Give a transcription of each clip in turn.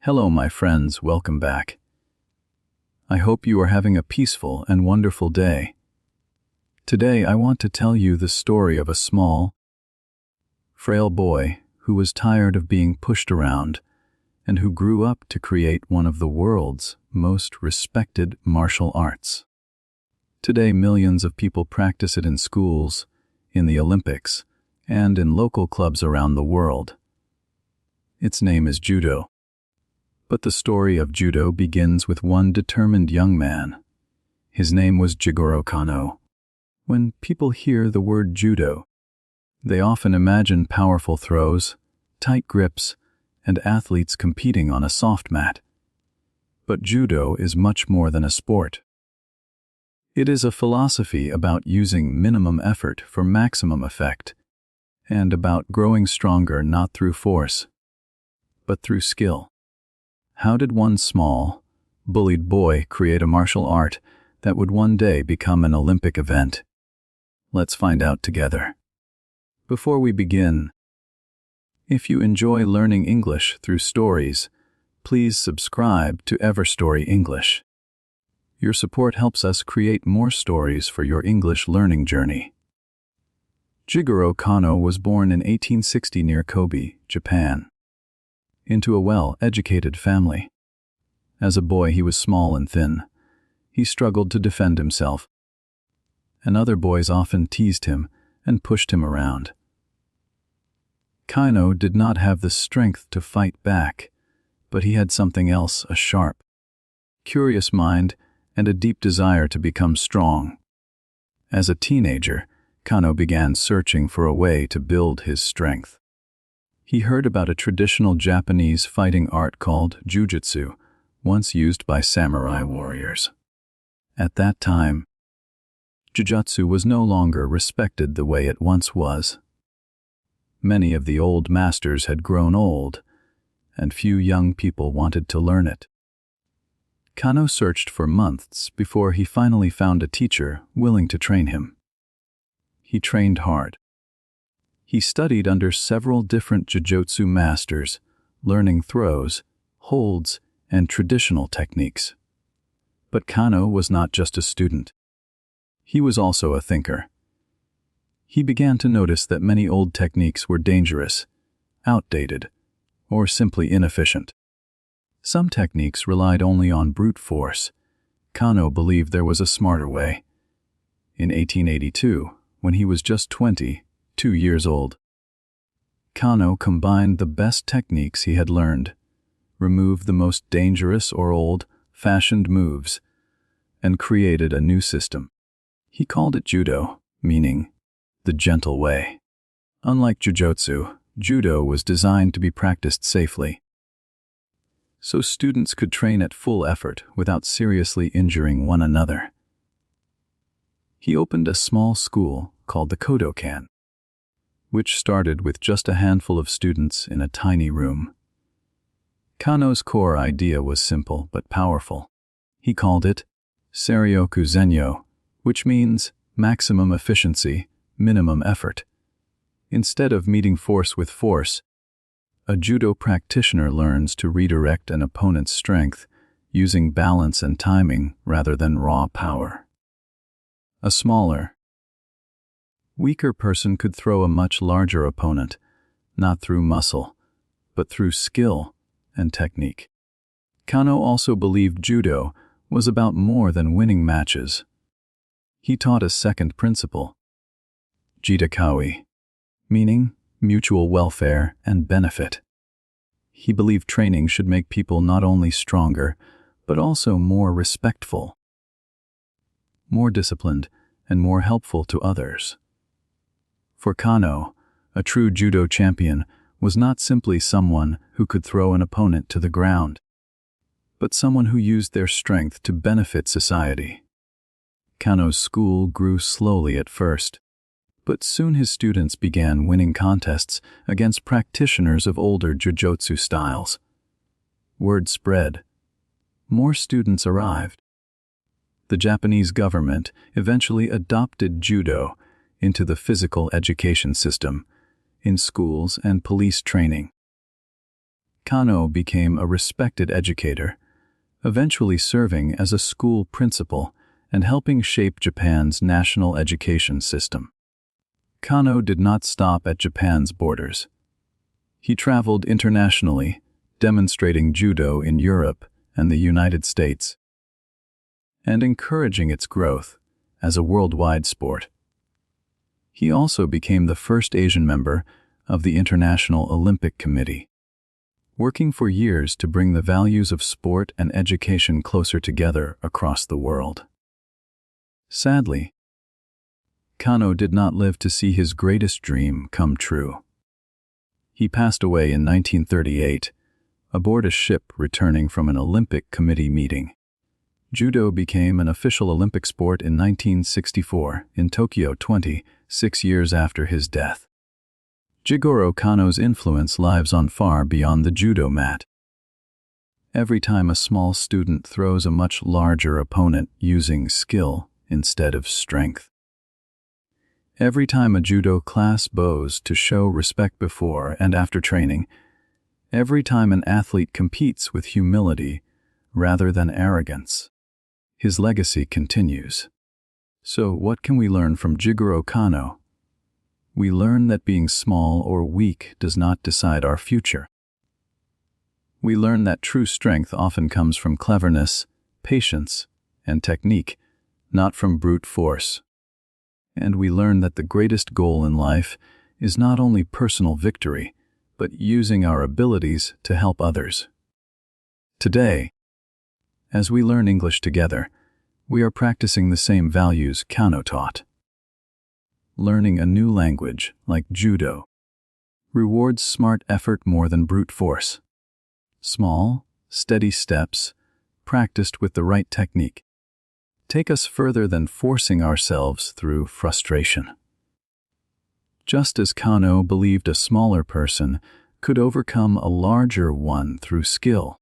Hello, my friends, welcome back. I hope you are having a peaceful and wonderful day. Today, I want to tell you the story of a small, frail boy who was tired of being pushed around and who grew up to create one of the world's most respected martial arts. Today, millions of people practice it in schools, in the Olympics, and in local clubs around the world. Its name is Judo. But the story of Judo begins with one determined young man. His name was Jigoro Kano. When people hear the word Judo, they often imagine powerful throws, tight grips, and athletes competing on a soft mat. But Judo is much more than a sport. It is a philosophy about using minimum effort for maximum effect, and about growing stronger not through force, but through skill. How did one small, bullied boy create a martial art that would one day become an Olympic event? Let's find out together. Before we begin, if you enjoy learning English through stories, please subscribe to Everstory English. Your support helps us create more stories for your English learning journey. Jigoro Kano was born in 1860 near Kobe, Japan, into a well-educated family. As a boy, he was small and thin. He struggled to defend himself, and other boys often teased him and pushed him around. Kano did not have the strength to fight back, but he had something else, a sharp, curious mind and a deep desire to become strong. As a teenager, Kano began searching for a way to build his strength. He heard about a traditional Japanese fighting art called Jujutsu, once used by samurai warriors. At that time, Jujutsu was no longer respected the way it once was. Many of the old masters had grown old, and few young people wanted to learn it. Kano searched for months before he finally found a teacher willing to train him. He trained hard. He studied under several different Jujutsu masters, learning throws, holds, and traditional techniques. But Kano was not just a student. He was also a thinker. He began to notice that many old techniques were dangerous, outdated, or simply inefficient. Some techniques relied only on brute force. Kano believed there was a smarter way. In 1882, when he was just 22 years old, Kano combined the best techniques he had learned, removed the most dangerous or old-fashioned moves, and created a new system. He called it Judo, meaning the gentle way. Unlike Jujutsu, Judo was designed to be practiced safely, so students could train at full effort without seriously injuring one another. He opened a small school called the Kodokan, which started with just a handful of students in a tiny room. Kano's core idea was simple but powerful. He called it Seiryoku Zenyo, which means maximum efficiency, minimum effort. Instead of meeting force with force, a judo practitioner learns to redirect an opponent's strength using balance and timing rather than raw power. A smaller, weaker person could throw a much larger opponent, not through muscle, but through skill and technique. Kano also believed judo was about more than winning matches. He taught a second principle, jidakawi, meaning mutual welfare and benefit. He believed training should make people not only stronger, but also more respectful, more disciplined, and more helpful to others. For Kano, a true judo champion was not simply someone who could throw an opponent to the ground, but someone who used their strength to benefit society. Kano's school grew slowly at first, but soon his students began winning contests against practitioners of older Jujutsu styles. Word spread. More students arrived. The Japanese government eventually adopted judo into the physical education system, in schools and police training. Kano became a respected educator, eventually serving as a school principal and helping shape Japan's national education system. Kano did not stop at Japan's borders. He traveled internationally, demonstrating judo in Europe and the United States, and encouraging its growth as a worldwide sport. He also became the first Asian member of the International Olympic Committee, working for years to bring the values of sport and education closer together across the world. Sadly, Kano did not live to see his greatest dream come true. He passed away in 1938, aboard a ship returning from an Olympic Committee meeting. Judo became an official Olympic sport in 1964 in Tokyo, 26 years after his death. Jigoro Kano's influence lives on far beyond the judo mat. Every time a small student throws a much larger opponent using skill instead of strength. Every time a judo class bows to show respect before and after training. Every time an athlete competes with humility rather than arrogance. His legacy continues. So what can we learn from Jigoro Kano? We learn that being small or weak does not decide our future. We learn that true strength often comes from cleverness, patience, and technique, not from brute force. And we learn that the greatest goal in life is not only personal victory, but using our abilities to help others. Today, as we learn English together, we are practicing the same values Kano taught. Learning a new language, like judo, rewards smart effort more than brute force. Small, steady steps, practiced with the right technique, take us further than forcing ourselves through frustration. Just as Kano believed a smaller person could overcome a larger one through skill,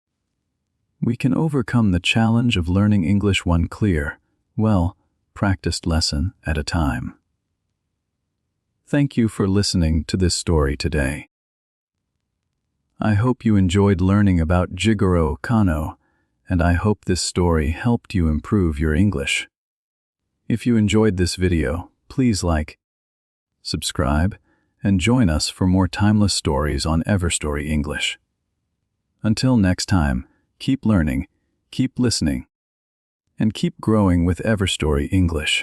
we can overcome the challenge of learning English one clear, well-practiced lesson at a time. Thank you for listening to this story today. I hope you enjoyed learning about Jigoro Kano, and I hope this story helped you improve your English. If you enjoyed this video, please like, subscribe, and join us for more timeless stories on Everstory English. Until next time, keep learning, keep listening, and keep growing with Everstory English.